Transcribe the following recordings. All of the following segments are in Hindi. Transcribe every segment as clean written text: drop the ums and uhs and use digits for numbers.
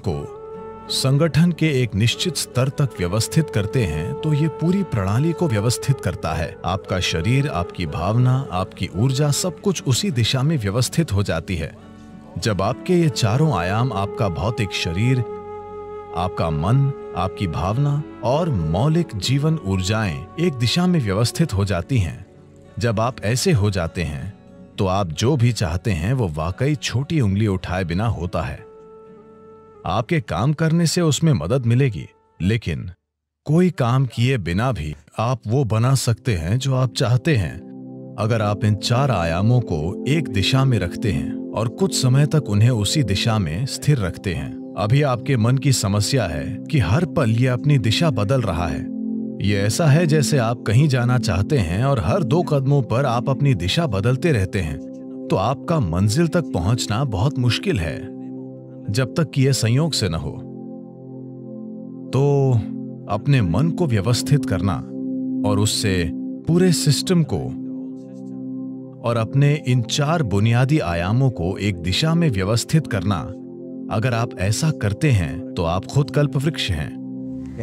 को संगठन के एक निश्चित स्तर तक व्यवस्थित करते हैं तो ये पूरी प्रणाली को व्यवस्थित करता है। आपका शरीर, आपकी भावना, आपकी ऊर्जा, सब कुछ उसी दिशा में व्यवस्थित हो जाती है। जब आपके ये चारों आयाम, आपका भौतिक शरीर, आपका मन, आपकी भावना और मौलिक जीवन ऊर्जाएं एक दिशा में व्यवस्थित हो जाती हैं, जब आप ऐसे हो जाते हैं तो आप जो भी चाहते हैं वो वाकई छोटी उंगली उठाए बिना होता है। आपके काम करने से उसमें मदद मिलेगी, लेकिन कोई काम किए बिना भी आप वो बना सकते हैं जो आप चाहते हैं, अगर आप इन चार आयामों को एक दिशा में रखते हैं और कुछ समय तक उन्हें उसी दिशा में स्थिर रखते हैं। अभी आपके मन की समस्या है कि हर पल ये अपनी दिशा बदल रहा है। ये ऐसा है जैसे आप कहीं जाना चाहते हैं और हर 2 कदमों पर आप अपनी दिशा बदलते रहते हैं, तो आपका मंजिल तक पहुंचना बहुत मुश्किल है, जब तक कि यह संयोग से न हो। तो अपने मन को व्यवस्थित करना और उससे पूरे सिस्टम को और अपने इन 4 बुनियादी आयामों को एक दिशा में व्यवस्थित करना, अगर आप ऐसा करते हैं तो आप खुद कल्पवृक्ष हैं।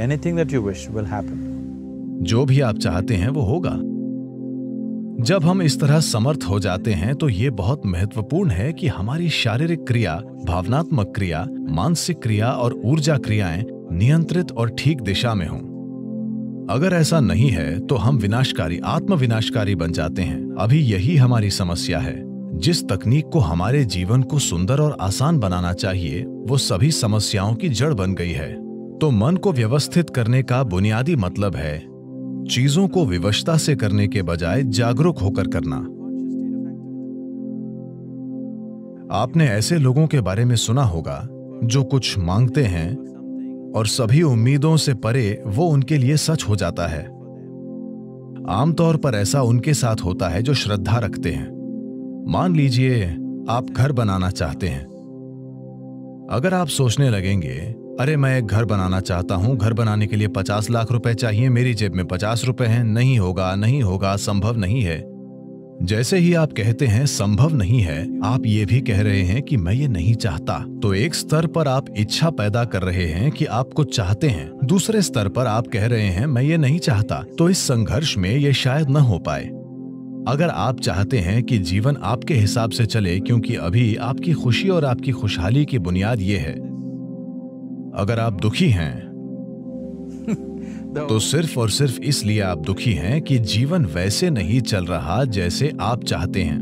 Anything that you wish will happen. जो भी आप चाहते हैं वो होगा। जब हम इस तरह समर्थ हो जाते हैं तो ये बहुत महत्वपूर्ण है कि हमारी शारीरिक क्रिया, भावनात्मक क्रिया, मानसिक क्रिया और ऊर्जा क्रियाएं नियंत्रित और ठीक दिशा में हों। अगर ऐसा नहीं है तो हम विनाशकारी, आत्मविनाशकारी बन जाते हैं। अभी यही हमारी समस्या है। जिस तकनीक को हमारे जीवन को सुंदर और आसान बनाना चाहिए, वो सभी समस्याओं की जड़ बन गई है। तो मन को व्यवस्थित करने का बुनियादी मतलब है चीजों को विवशता से करने के बजाय जागरूक होकर करना। आपने ऐसे लोगों के बारे में सुना होगा जो कुछ मांगते हैं और सभी उम्मीदों से परे वो उनके लिए सच हो जाता है। आमतौर पर ऐसा उनके साथ होता है जो श्रद्धा रखते हैं। मान लीजिए आप घर बनाना चाहते हैं। अगर आप सोचने लगेंगे, अरे मैं एक घर बनाना चाहता हूं, घर बनाने के लिए 50 लाख रुपए चाहिए, मेरी जेब में 50 रुपए हैं, नहीं होगा, नहीं होगा, संभव नहीं है। जैसे ही आप कहते हैं संभव नहीं है, आप ये भी कह रहे हैं कि मैं ये नहीं चाहता। तो एक स्तर पर आप इच्छा पैदा कर रहे हैं कि आप कुछ चाहते हैं, दूसरे स्तर पर आप कह रहे हैं मैं ये नहीं चाहता। तो इस संघर्ष में ये शायद न हो पाए। अगर आप चाहते हैं कि जीवन आपके हिसाब से चले, क्योंकि अभी आपकी खुशी और आपकी खुशहाली की बुनियाद ये है। अगर आप दुखी हैं तो सिर्फ और सिर्फ इसलिए आप दुखी हैं कि जीवन वैसे नहीं चल रहा जैसे आप चाहते हैं।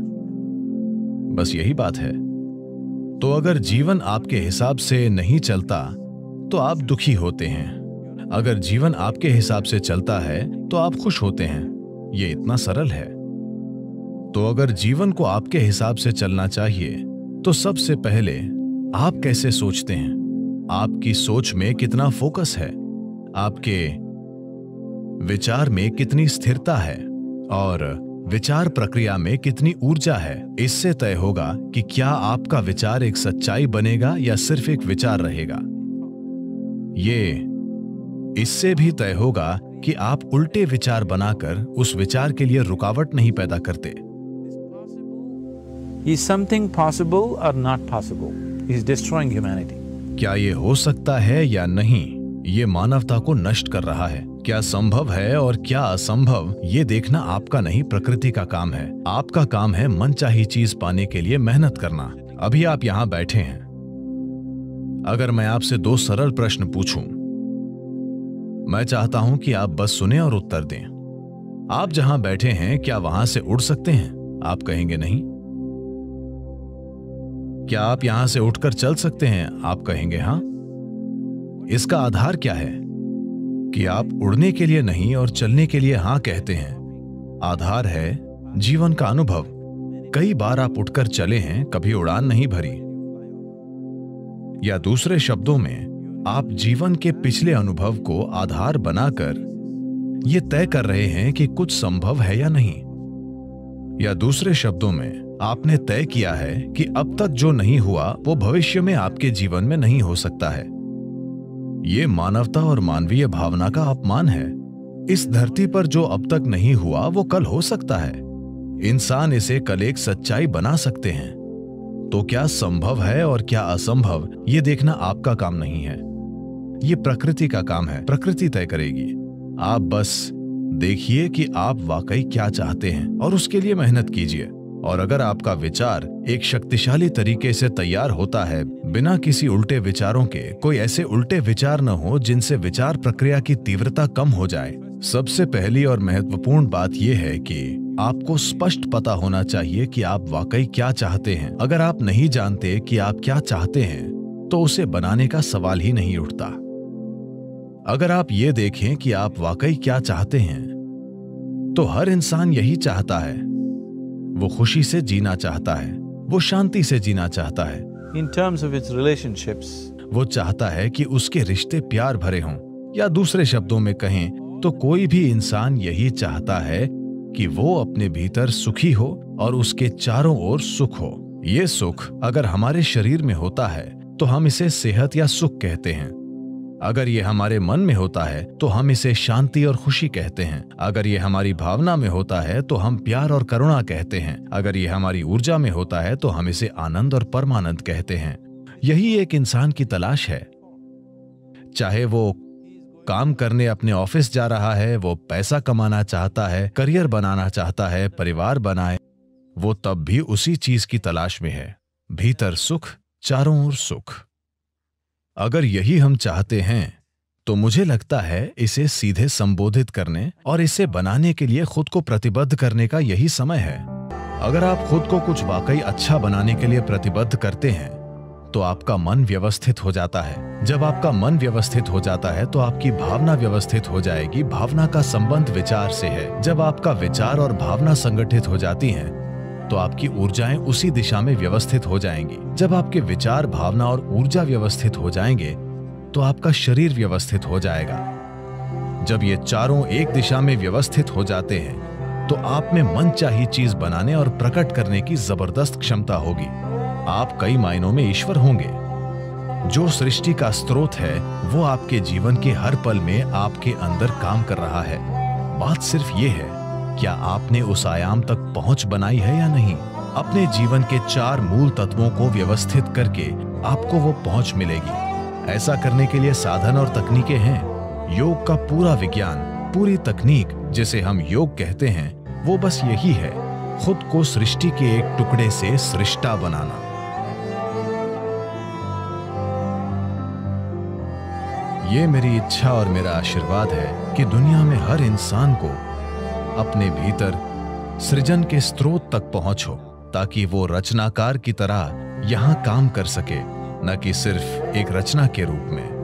बस यही बात है। तो अगर जीवन आपके हिसाब से नहीं चलता तो आप दुखी होते हैं। अगर जीवन आपके हिसाब से चलता है तो आप खुश होते हैं। ये इतना सरल है। तो अगर जीवन को आपके हिसाब से चलना चाहिए तो सबसे पहले आप कैसे सोचते हैं, आपकी सोच में कितना फोकस है, आपके विचार में कितनी स्थिरता है और विचार प्रक्रिया में कितनी ऊर्जा है, इससे तय होगा कि क्या आपका विचार एक सच्चाई बनेगा या सिर्फ एक विचार रहेगा। ये इससे भी तय होगा कि आप उल्टे विचार बनाकर उस विचार के लिए रुकावट नहीं पैदा करते। Is something possible or not possible? Is destroying humanity. क्या ये हो सकता है या नहीं, ये मानवता को नष्ट कर रहा है। क्या संभव है और क्या असंभव, ये देखना आपका नहीं, प्रकृति का काम है। आपका काम है मनचाही चीज पाने के लिए मेहनत करना। अभी आप यहाँ बैठे हैं। अगर मैं आपसे 2 सरल प्रश्न पूछूं, मैं चाहता हूं कि आप बस सुने और उत्तर दें। आप जहां बैठे हैं क्या वहां से उड़ सकते हैं? आप कहेंगे नहीं। क्या आप यहां से उठकर चल सकते हैं? आप कहेंगे हां। इसका आधार क्या है कि आप उड़ने के लिए नहीं और चलने के लिए हां कहते हैं? आधार है जीवन का अनुभव। कई बार आप उठकर चले हैं, कभी उड़ान नहीं भरी। या दूसरे शब्दों में, आप जीवन के पिछले अनुभव को आधार बनाकर यह तय कर रहे हैं कि कुछ संभव है या नहीं। या दूसरे शब्दों में, आपने तय किया है कि अब तक जो नहीं हुआ वो भविष्य में आपके जीवन में नहीं हो सकता है। ये मानवता और मानवीय भावना का अपमान है। इस धरती पर जो अब तक नहीं हुआ वो कल हो सकता है। इंसान इसे कल एक सच्चाई बना सकते हैं। तो क्या संभव है और क्या असंभव ये देखना आपका काम नहीं है, ये प्रकृति का काम है। प्रकृति तय करेगी। आप बस देखिए कि आप वाकई क्या चाहते हैं और उसके लिए मेहनत कीजिए। और अगर आपका विचार एक शक्तिशाली तरीके से तैयार होता है, बिना किसी उल्टे विचारों के, कोई ऐसे उल्टे विचार न हो जिनसे विचार प्रक्रिया की तीव्रता कम हो जाए। सबसे पहली और महत्वपूर्ण बात यह है कि आपको स्पष्ट पता होना चाहिए कि आप वाकई क्या चाहते हैं। अगर आप नहीं जानते कि आप क्या चाहते हैं, तो उसे बनाने का सवाल ही नहीं उठता। अगर आप ये देखें कि आप वाकई क्या चाहते हैं, तो हर इंसान यही चाहता है। वो खुशी से जीना चाहता है, वो शांति से जीना चाहता है। In terms of its relationships, वो चाहता है कि उसके रिश्ते प्यार भरे हों, या दूसरे शब्दों में कहें तो कोई भी इंसान यही चाहता है कि वो अपने भीतर सुखी हो और उसके चारों ओर सुख हो। ये सुख अगर हमारे शरीर में होता है तो हम इसे सेहत या सुख कहते हैं। अगर ये हमारे मन में होता है तो हम इसे शांति और खुशी कहते हैं। अगर ये हमारी भावना में होता है तो हम प्यार और करुणा कहते हैं। अगर ये हमारी ऊर्जा में होता है तो हम इसे आनंद और परमानंद कहते हैं। यही एक इंसान की तलाश है। चाहे वो काम करने अपने ऑफिस जा रहा है, वो पैसा कमाना चाहता है, करियर बनाना चाहता है, परिवार बनाए, वो तब भी उसी चीज की तलाश में है। भीतर सुख, चारों ओर सुख। अगर यही हम चाहते हैं तो मुझे लगता है इसे सीधे संबोधित करने और इसे बनाने के लिए खुद को प्रतिबद्ध करने का यही समय है। अगर आप खुद को कुछ वाकई अच्छा बनाने के लिए प्रतिबद्ध करते हैं तो आपका मन व्यवस्थित हो जाता है। जब आपका मन व्यवस्थित हो जाता है तो आपकी भावना व्यवस्थित हो जाएगी। भावना का संबंध विचार से है। जब आपका विचार और भावना संगठित हो जाती हैं तो आपकी ऊर्जाएं उसी दिशा में व्यवस्थित हो जाएंगी। जब आपके विचार, भावना और ऊर्जा व्यवस्थित हो जाएंगे तो आपका शरीर व्यवस्थित हो जाएगा। जब ये चारों एक दिशा में व्यवस्थित हो जाते हैं तो आप में मनचाही चीज बनाने और प्रकट करने की जबरदस्त क्षमता होगी। आप कई मायनों में ईश्वर होंगे। जो सृष्टि का स्रोत है वो आपके जीवन के हर पल में आपके अंदर काम कर रहा है। बात सिर्फ ये है, क्या आपने उस आयाम तक पहुंच बनाई है या नहीं। अपने जीवन के 4 मूल तत्वों को व्यवस्थित करके आपको वो पहुंच मिलेगी। ऐसा करने के लिए साधन और तकनीकें हैं। योग का पूरा विज्ञान, पूरी तकनीक जिसे हम योग कहते हैं, वो बस यही है, खुद को सृष्टि के एक टुकड़े से सृष्टा बनाना। ये मेरी इच्छा और मेरा आशीर्वाद है कि दुनिया में हर इंसान को अपने भीतर सृजन के स्रोत तक पहुंच हो, ताकि वो रचनाकार की तरह यहां काम कर सके, न कि सिर्फ एक रचना के रूप में।